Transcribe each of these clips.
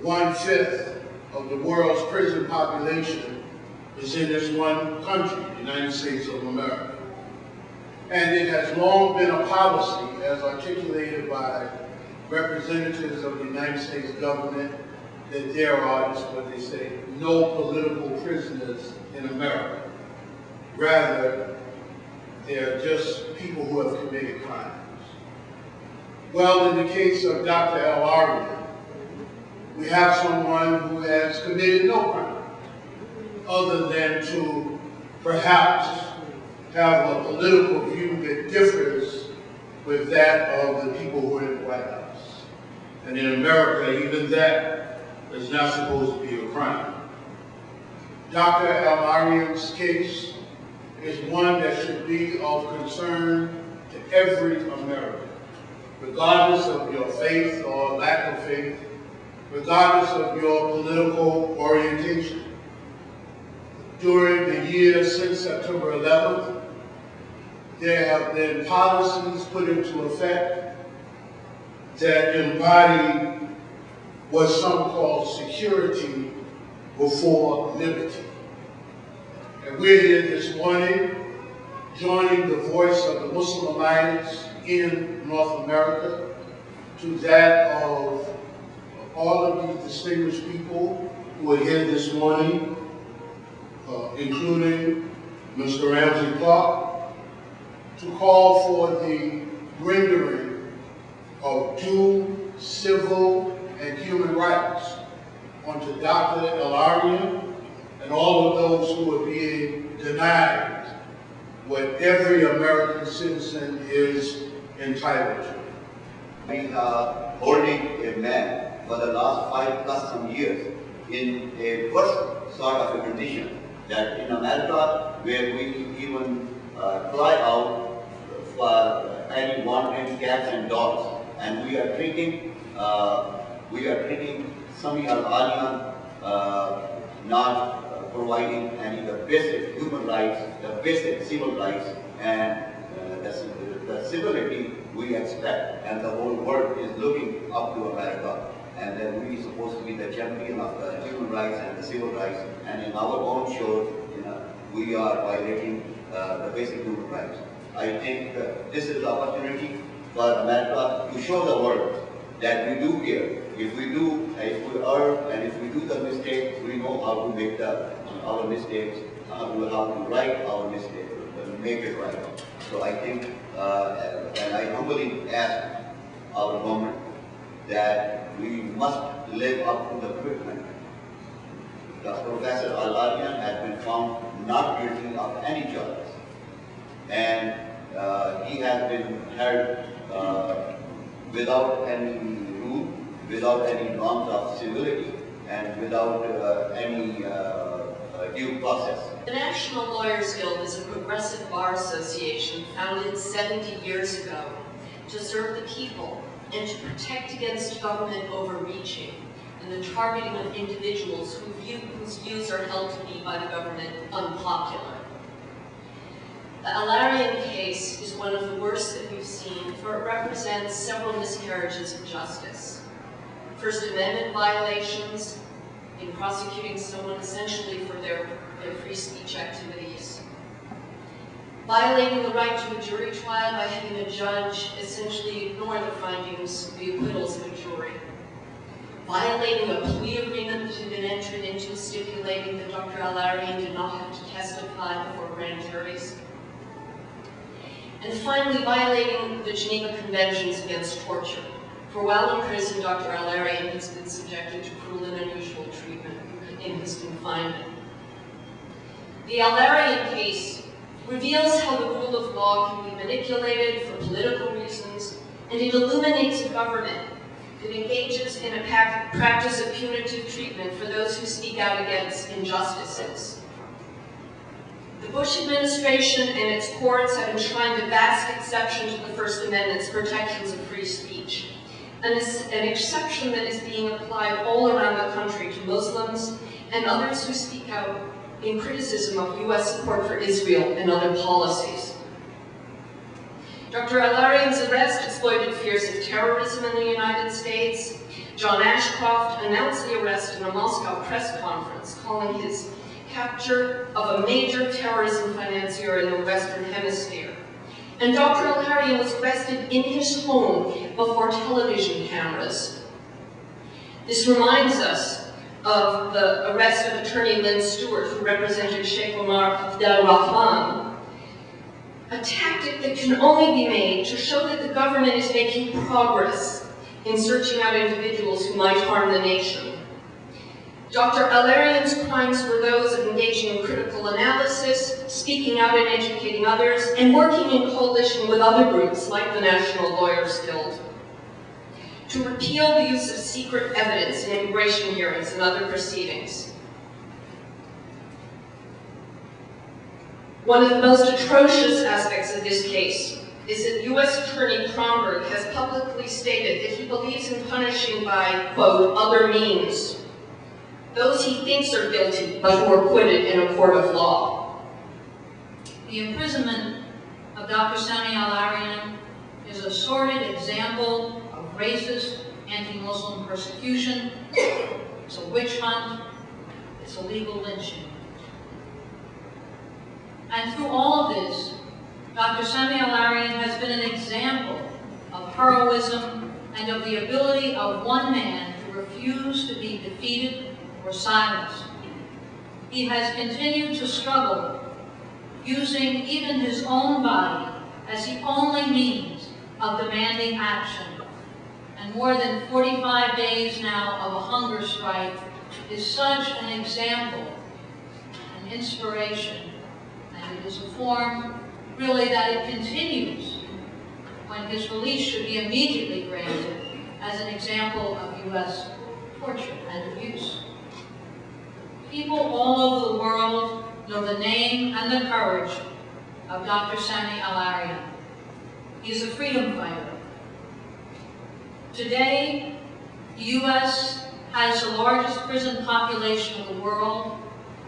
1/5 of the world's prison population is in this one country, the United States of America. And it has long been a policy, as articulated by representatives of the United States government, that there are, this is what they say, no political prisoners in America. Rather, they're just people who have committed crimes. Well, in the case of Dr. Al-Arian, we have someone who has committed no crime, other than to perhaps have a political view that differs with that of the people who are in the White House. And in America, even that is not supposed to be a crime. Dr. Al-Arian's case is one that should be of concern to every American, regardless of your faith or lack of faith, regardless of your political orientation. During the years since September 11th, there have been policies put into effect that embody what some call security before liberty. And we're here this morning joining the voice of the Muslim Alliance in North America to that of all of these distinguished people who are here this morning, including Mr. Ramsey, to call for the rendering of due civil and human rights onto Dr. Al-Arian and all of those who are being denied what every American citizen is entitled to. We are holding a man for the last 5+ some years in a worse sort of a condition that in America, where we even cry out for any wandering cats and dogs, and we are treating Sami Al-Arian not providing any of the basic human rights, the basic civil rights, and the civility we expect, and the whole world is looking up to America, and then we are supposed to be the champion of the human rights and the civil rights, and in our own shores, we are violating the basic human rights. I think this is the opportunity for America to show the world that we do care. If we err, and if we do the mistakes, we know how to make our mistakes, how to right our mistakes, make it right. So I think, and I humbly ask our government that we must live up to the commitment. Professor Al-Arian has been found not guilty of any charges, and he has been held without any rule, without any norms of civility, and without any due process. The National Lawyers Guild is a progressive bar association founded 70 years ago to serve the people and to protect against government overreaching and the targeting of individuals whose views are held to be by the government unpopular. The Al-Arian case is one of the worst that we've seen, for it represents several miscarriages of justice. First Amendment violations in prosecuting someone essentially for their free speech activities. Violating the right to a jury trial by having a judge essentially ignore the findings, the acquittals of a jury. Violating a plea agreement that had been entered into stipulating that Dr. Al-Arian did not have to testify before grand juries. And finally, violating the Geneva Conventions against torture. For while in prison, Dr. Al-Arian has been subjected to cruel and unusual treatment in his confinement. The Al-Arian case reveals how the rule of law can be manipulated for political reasons, and it illuminates a government that engages in a practice of punitive treatment for those who speak out against injustices. The Bush administration and its courts have enshrined a vast exception to the First Amendment's protections of free speech, an exception that is being applied all around the country to Muslims and others who speak out in criticism of U.S. support for Israel and other policies. Dr. Al-Arian's arrest exploited fears of terrorism in the United States John Ashcroft announced the arrest in a Moscow press conference, calling his capture of a major terrorism financier in the Western Hemisphere. And Dr. Al-Arian was arrested in his home before television cameras. This reminds us of the arrest of attorney Lynn Stewart, who represented Sheikh Omar Abdel Rahman, a tactic that can only be made to show that the government is making progress in searching out individuals who might harm the nation. Dr. Al-Arian's crimes were those of engaging in critical analysis, speaking out and educating others, and working in coalition with other groups like the National Lawyers Guild to repeal the use of secret evidence in immigration hearings and other proceedings. One of the most atrocious aspects of this case is that U.S. Attorney Kronberg has publicly stated that he believes in punishing by, quote, other means those he thinks are guilty but who are acquitted in a court of law. The imprisonment of Dr. Sami Al-Arian is a sordid example of racist, anti-Muslim persecution. It's a witch hunt. It's a legal lynching. And through all of this, Dr. Sami Al-Arian has been an example of heroism and of the ability of one man to refuse to be defeated or silenced. He has continued to struggle, using even his own body as the only means of demanding action. And more than 45 days now of a hunger strike is such an example, an inspiration, and it is a form, really, that it continues when his release should be immediately granted as an example of U.S. torture and abuse. People all over the world know the name and the courage of Dr. Sami Al-Arian. He is a freedom fighter. Today, the U.S. has the largest prison population of the world,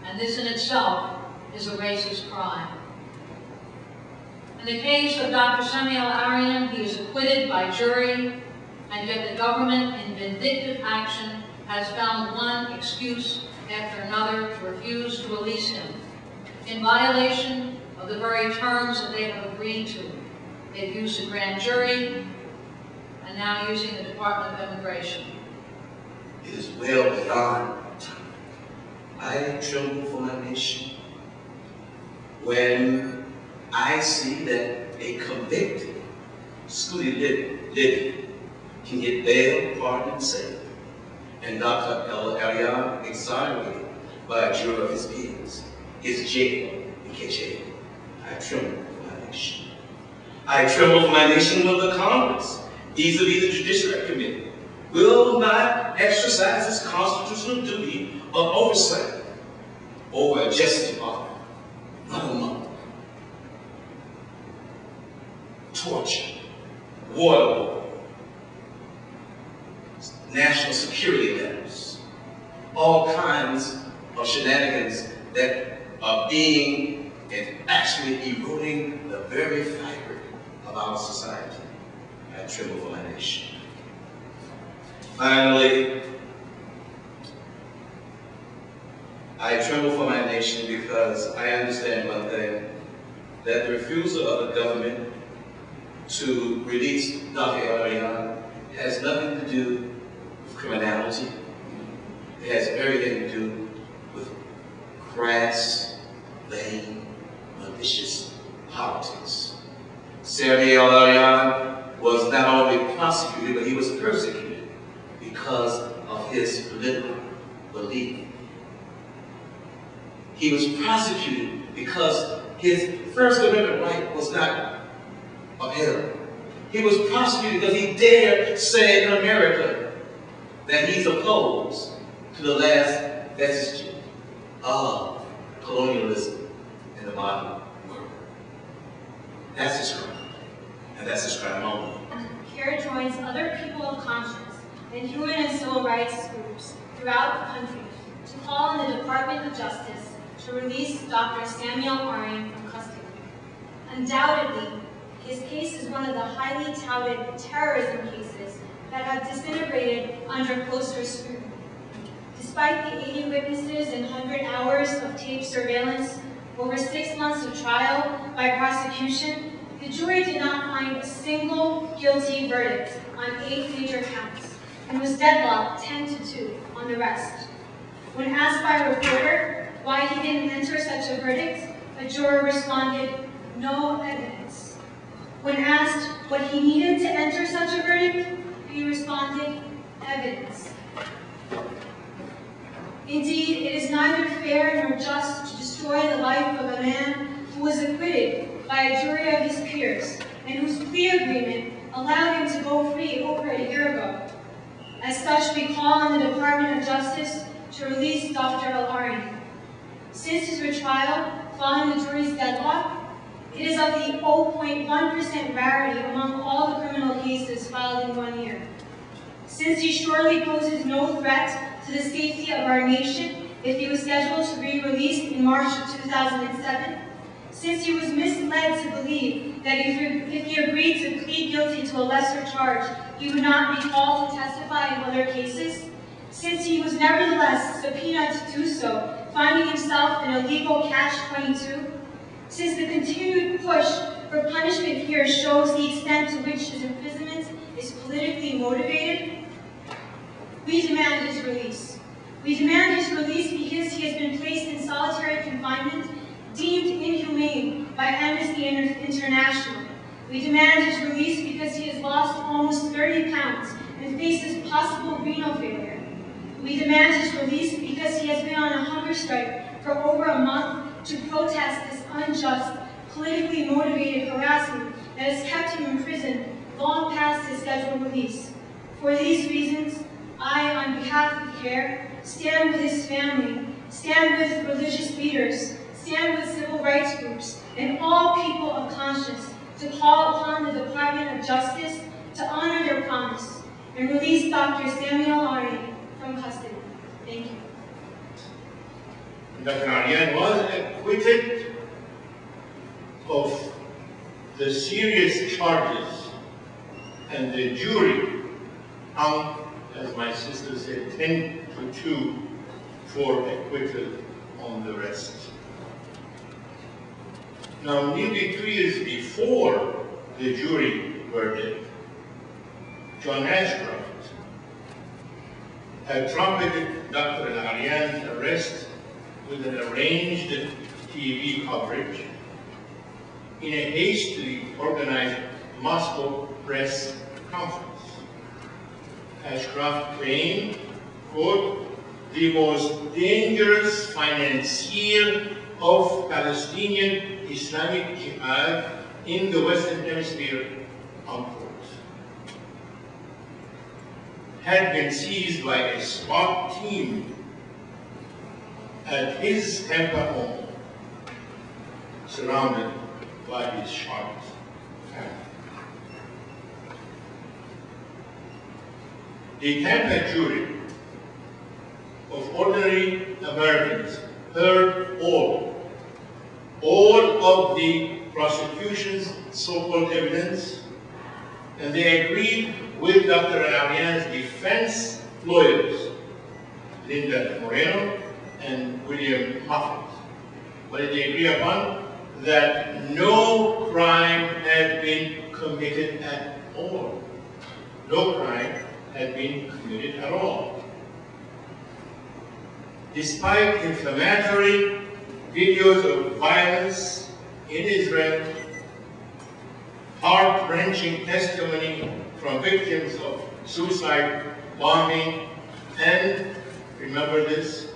and this in itself is a racist crime. In the case of Dr. Sami Al-Arian, he is acquitted by jury, and yet the government, in vindictive action, has found one excuse after another to refuse to release him, in violation of the very terms that they have agreed to. They've used a grand jury, and now using the Department of Immigration. It is well beyond time. I tremble for my nation when I see that a convicted, excluded living can get bail, pardon, and saved, and Dr. Al-Arian exonerated by a jury of his peers is jailed in jail. I tremble for my nation. I tremble for my nation when the Congress, vis-a-vis the Judiciary Committee, will not exercise its constitutional duty of oversight over a justice department, not a month. Torture, water, national security levels, all kinds of shenanigans that are being and actually eroding the very fabric of our society. I tremble for my nation. Finally, I tremble for my nation because I understand one thing, that the refusal of the government to release Dr. Al-Arian has nothing to do with criminality. It has everything to do with crass, vain, malicious politics. Sami Al-Arian was not only prosecuted, but he was persecuted because of his political belief. He was prosecuted because his First Amendment right was not upheld. He was prosecuted because he dared say in America that he's opposed to the last vestige of colonialism in the modern world. That's his crime, and that's his crime only. Here joins other people of conscience and human and civil rights groups throughout the country to call on the Department of Justice to release Dr. Sami Al-Arian from custody. Undoubtedly, his case is one of the highly touted terrorism cases that have disintegrated under closer scrutiny. Despite the 80 witnesses and 100 hours of taped surveillance, over 6 months of trial by prosecution, the jury did not find a single guilty verdict on 8 major counts, and was deadlocked 10-2 on the rest. When asked by a reporter why he didn't enter such a verdict, a juror responded, "No evidence." When asked what he needed to enter such a verdict, he responded, "Evidence." Indeed, it is neither fair nor just to destroy the life of a man who was acquitted by a jury of his peers and whose plea agreement allowed him to go free over a year ago. As such, we call on the Department of Justice to release Dr. Al-Arian. Since his retrial, following the jury's deadlock, it is of the 0.1% rarity among all the criminal cases filed in 1 year. Since he surely poses no threat to the safety of our nation if he was scheduled to be released in March of 2007, since he was misled to believe that if he agreed to plead guilty to a lesser charge, he would not be called to testify in other cases, since he was nevertheless subpoenaed to do so, finding himself in a legal catch-22, since the continued push for punishment here shows the extent to which his imprisonment is politically motivated, we demand his release. We demand his release because he has been placed in solitary confinement, deemed inhumane by Amnesty International. We demand his release because he has lost almost 30 pounds and faces possible renal failure. We demand his release because he has been on a hunger strike for over a month to protest this unjust, politically motivated harassment that has kept him in prison long past his scheduled release. For these reasons, I, on behalf of CARE, stand with his family, stand with religious leaders, stand with civil rights groups, and all people of conscience to call upon the Department of Justice to honor their promise and release Dr. Sami Al-Arian from custody. Thank you. Dr. Arian was acquitted of the serious charges, and the jury hung, as my sister said, 10-2 for acquittal on the rest. Now, nearly 2 years before the jury verdict, John Ashcroft had trumpeted Dr. Al-Arian's arrest with an arranged TV coverage in a hastily organized Moscow press conference. Ashcroft claimed, quote, the most dangerous financier of Palestinian Islamic Jihad in the Western Hemisphere, unquote, had been seized by a SWAT team at his Tampa home, surrounded by his shocked family. The Tampa jury of ordinary Americans heard all of the prosecution's so-called evidence, and they agreed with Dr. Al-Arian's defense lawyers, Linda Moreno and William Moffett. What did they agree upon? That no crime had been committed at all. No crime had been committed at all. Despite inflammatory videos of violence in Israel, heart-wrenching testimony from victims of suicide bombing, and, remember this,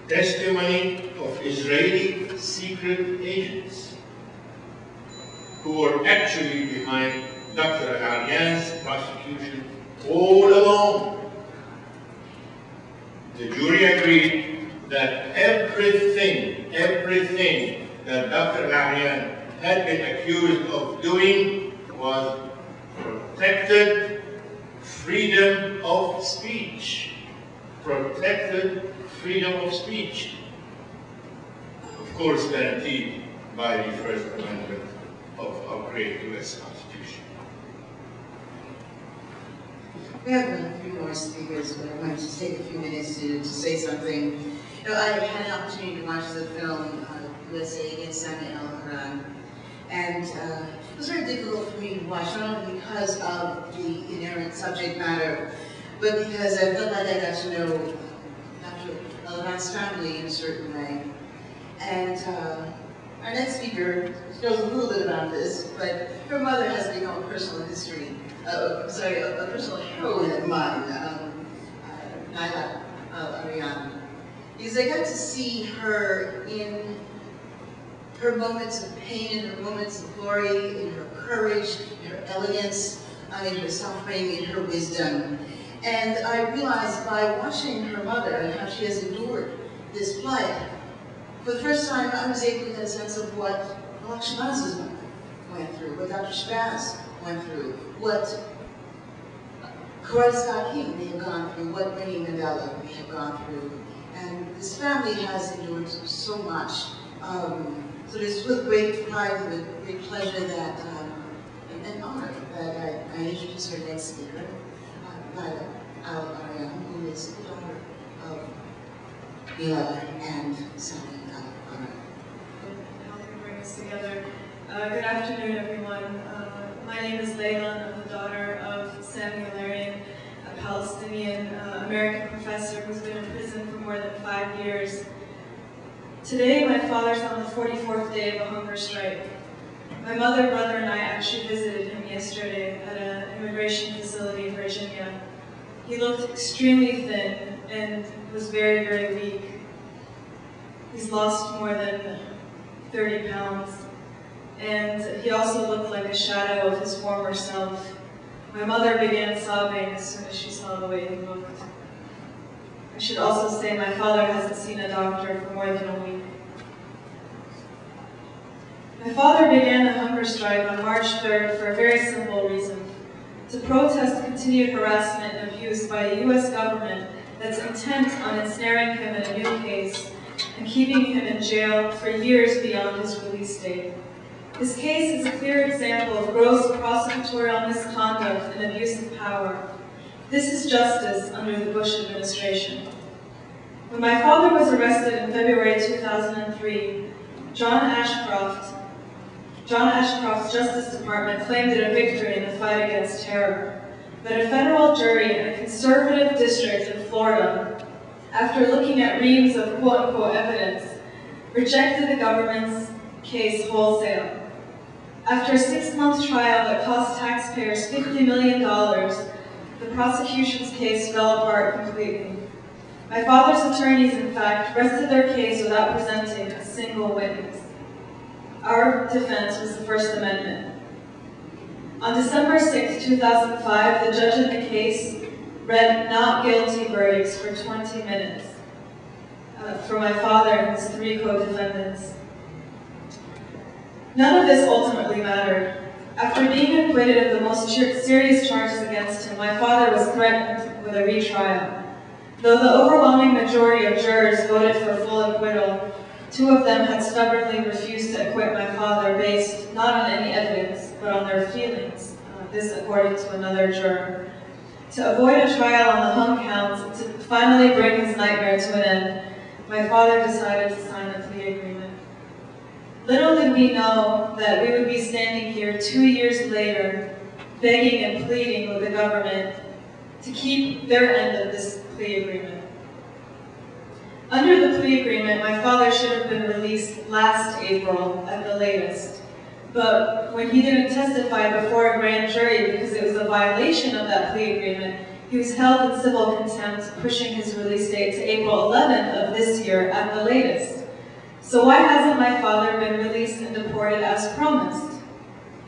testimony of Israeli secret agents who were actually behind Dr. Al-Arian's prosecution all along. The jury agreed that everything that Dr. Al-Arian had been accused of doing was protected freedom of speech. Protected freedom of speech. Of course, guaranteed by the First Amendment of our great U.S. Constitution. We have a few more speakers, but I wanted to take a few minutes to say something. You know, I had an opportunity to watch the film USA Against Sami Al-Arian, and it was very difficult for me to watch, not only because of the inherent subject matter, but because I felt like I got to know Dr. Al-Arian's family in a certain way. And our next speaker knows a little bit about this, but her mother has become a personal history, a personal heroine of mine, Laila Arian. Because I got to see her in her moments of pain, in her moments of glory, in her courage, in her elegance, in her suffering, in her wisdom. And I realized by watching her mother and how she has endured this plight, for the first time I was able to get a sense of what Shabazz's mother went through, what Dr. Shabazz went through, what King may have gone through, what Winnie Mandela may have gone through. And this family has endured so much. So it's with great pride and with great pleasure that, and honor, that I introduce our next speaker, Laila Al-Arian, who is the daughter of Aliya and Sami Al-Arian. Helping bring us together. Good afternoon, everyone. My name is Laila, and I'm the daughter of Sami Al-Arian, a Palestinian American professor who's been in prison for more than 5 years. Today, my father's on the 44th day of a hunger strike. My mother, brother, and I actually visited him yesterday at an immigration facility in Virginia. He looked extremely thin and was very, very weak. He's lost more than 30 pounds. And he also looked like a shadow of his former self. My mother began sobbing as soon as she saw the way he looked. I should also say my father hasn't seen a doctor for more than a week. My father began the hunger strike on March 3rd for a very simple reason: to protest continued harassment and abuse by a U.S. government that's intent on ensnaring him in a new case and keeping him in jail for years beyond his release date. This case is a clear example of gross prosecutorial misconduct and abuse of power. This is justice under the Bush administration. When my father was arrested in February 2003, John Ashcroft's Justice Department claimed it a victory in the fight against terror. But a federal jury in a conservative district in Florida, after looking at reams of quote-unquote evidence, rejected the government's case wholesale. After a 6-month trial that cost taxpayers $50 million, the prosecution's case fell apart completely. My father's attorneys, in fact, rested their case without presenting a single witness. Our defense was the First Amendment. On December 6, 2005, the judge in the case read not guilty verdicts for 20 minutes for my father and his 3 co-defendants. None of this ultimately mattered. After being acquitted of the most serious charges against him, my father was threatened with a retrial. Though the overwhelming majority of jurors voted for full acquittal, 2 of them had stubbornly refused to acquit my father based not on any evidence, but on their feelings, this according to another juror. To avoid a trial on the hung counts and to finally bring his nightmare to an end, my father decided to sign a plea agreement. Little did we know that we would be standing here 2 years later, begging and pleading with the government to keep their end of this plea agreement. Under the plea agreement, my father should have been released last April at the latest. But when he didn't testify before a grand jury because it was a violation of that plea agreement, he was held in civil contempt, pushing his release date to April 11th of this year at the latest. So why hasn't my father been released and deported as promised?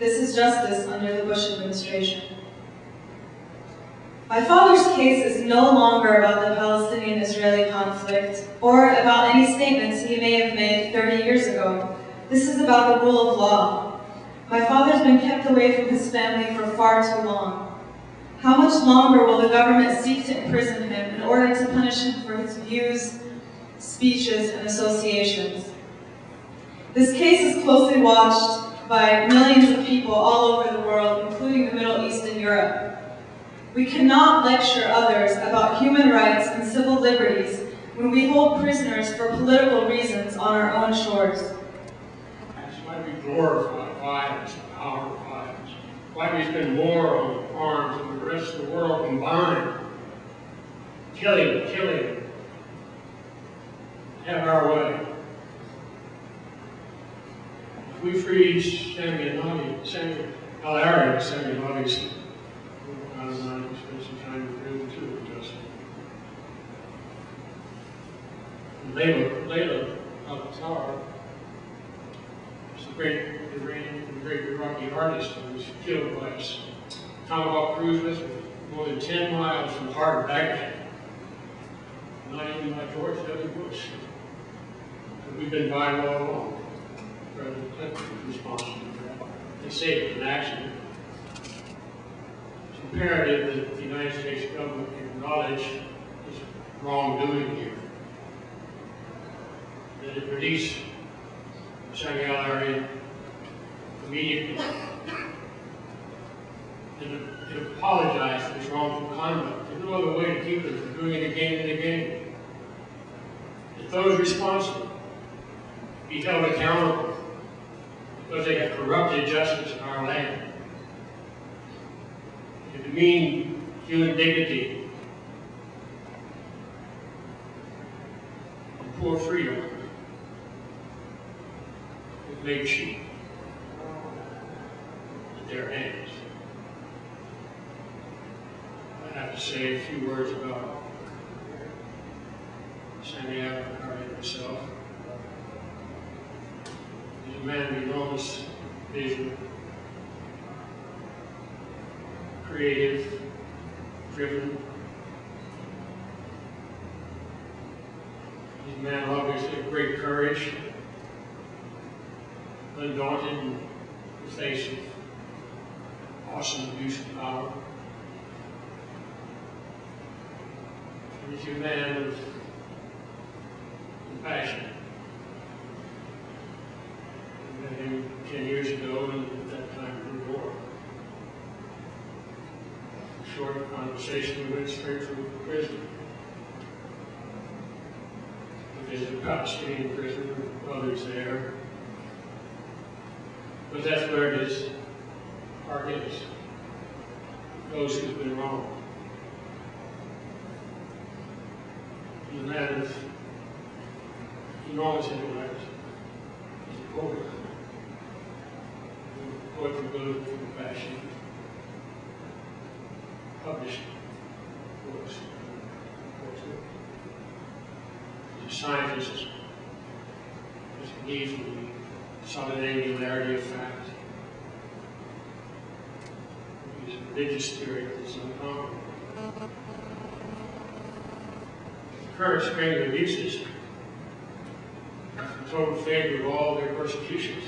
This is justice under the Bush administration. My father's case is no longer about the Palestinian-Israeli conflict or about any statements he may have made 30 years ago. This is about the rule of law. My father's been kept away from his family for far too long. How much longer will the government seek to imprison him in order to punish him for his views, speeches, and associations? This case is closely watched by millions of people all over the world, including the Middle East and Europe. We cannot lecture others about human rights and civil liberties when we hold prisoners for political reasons on our own shores. That's why we glorify violence and power of violence. Why we spend more on arms than the rest of the world combined. Killing, have our way. If we freed Sami Al-Arian, Sami obviously, I don't know, spend some time with him too, just. Laila Abdur was a great Iraqi artist who was killed by a Tomahawk cruise missile more than 10 miles from the heart of Baghdad. Not even by George W. Bush. But we've been buying all along. President Clinton was responsible for that. They say it was an accident. It's imperative that the United States government acknowledge its wrongdoing here. That it release Sami Al-Arian immediately. And it apologize for its wrongful conduct. There's no other way to keep it from doing it again and again. That those responsible be held accountable because they have corrupted justice in our land. And to mean human dignity and poor freedom is made cheap at their hands. I have to say a few words about Sami Al-Arian himself. He's a man of enormous vision, creative, driven. He's a man obviously of great courage, undaunted in the face of awesome abuse of power. He's a man of compassion. I met him 10 years ago, and at that time in the war. A short conversation, we went straight from prison. We visited a Palestinian prison with others there. But that's where his heart is. Those who've been wrong. He's a man of enormous intellect. He's a poet. Poetry good, compassion. Published books. He's a scientist. He's believes in the solid angularity of fact. He's a religious spirit that's uncommon. Current string of abuses in total favor of all their persecutions.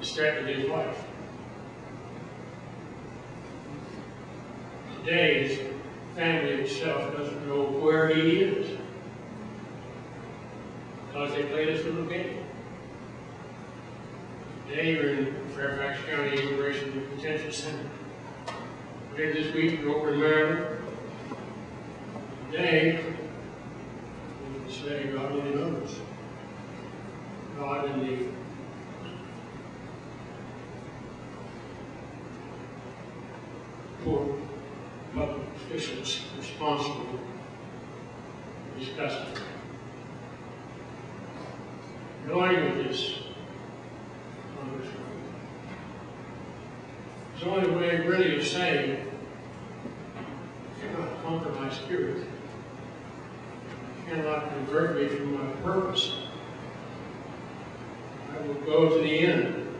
It's threatened his life. Today, his family himself doesn't know where he is because they played this little game. Today, you're in Fairfax County Immigration Detention Center. Later this week, you're over in Maryland. Today, we can say God only knows. God in the poor public officials responsible for his custody. Going with this, there's only a way really of saying, you cannot conquer my spirit. You cannot convert me from my purpose. I will go to the end,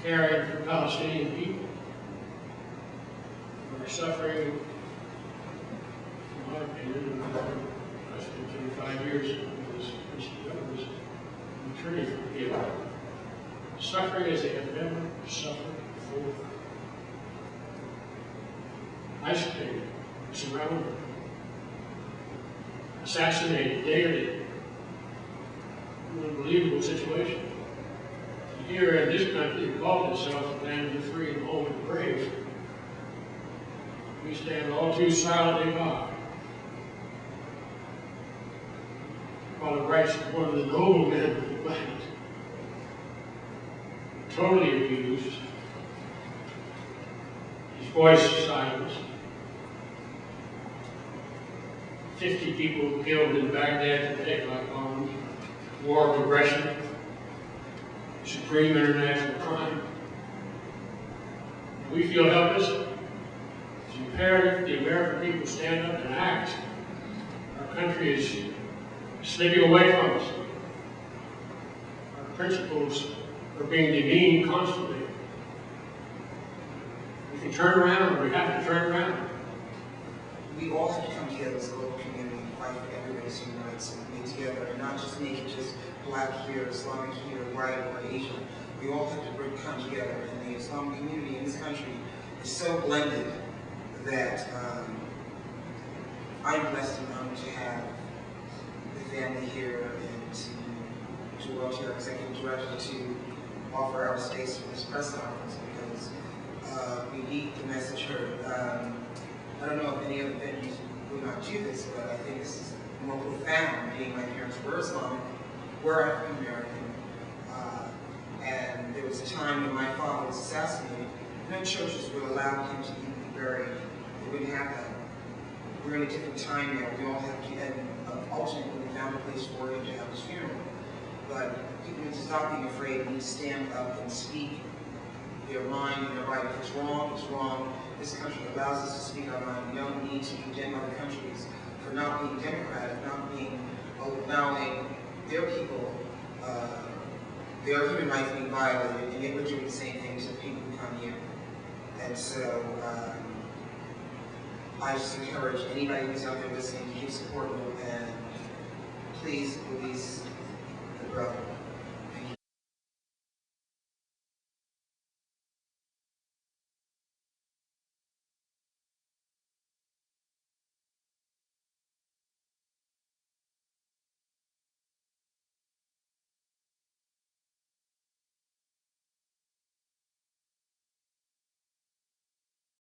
caring for Palestinian people who are suffering, in my opinion, I spent 25 years in this Christian government, attorney for people, suffering as they have never suffered before. Isolated, surrounded, assassinated daily. An unbelievable situation. here in this country that calls itself the land of the free and home of the brave, we stand all too silently by, while the rights of one of the noble men of the planet totally abused, his voice silenced. 50 people killed in Baghdad today, like on war of aggression, supreme international crime. We feel helpless. It's imperative the American people stand up and act. Our country is slipping away from us. Our principles are being demeaned constantly. We can turn around, we have to turn around. We all have to come together as a global community and fight for everybody's human rights and be together and not just make it just black here, Islamic here, white or Asian. We all have to come together, and the Islamic community in this country is so blended that I'm blessed and honored to have the family here and to Dowoti, our executive director, to offer our space for this press conference because we need the message heard. I don't know if any other venues would not do this, but I think this is more profound, being my parents were Islamic, were African American, and there was a time when my father was assassinated, no churches would allow him to even be buried. They wouldn't have that. We're in a different time now. We all have to, and ultimately we found a place for him to have his funeral. But people need to stop being afraid. We need to stand up and speak their mind and their right. If it's wrong, it's wrong. This country allows us to speak our mind. We don't need to condemn other countries for not being democratic, not being allowing their people, their human rights being violated, and yet we're doing the same thing to the people who come here. And so I just encourage anybody who's out there listening to keep supporting them and please release the brother.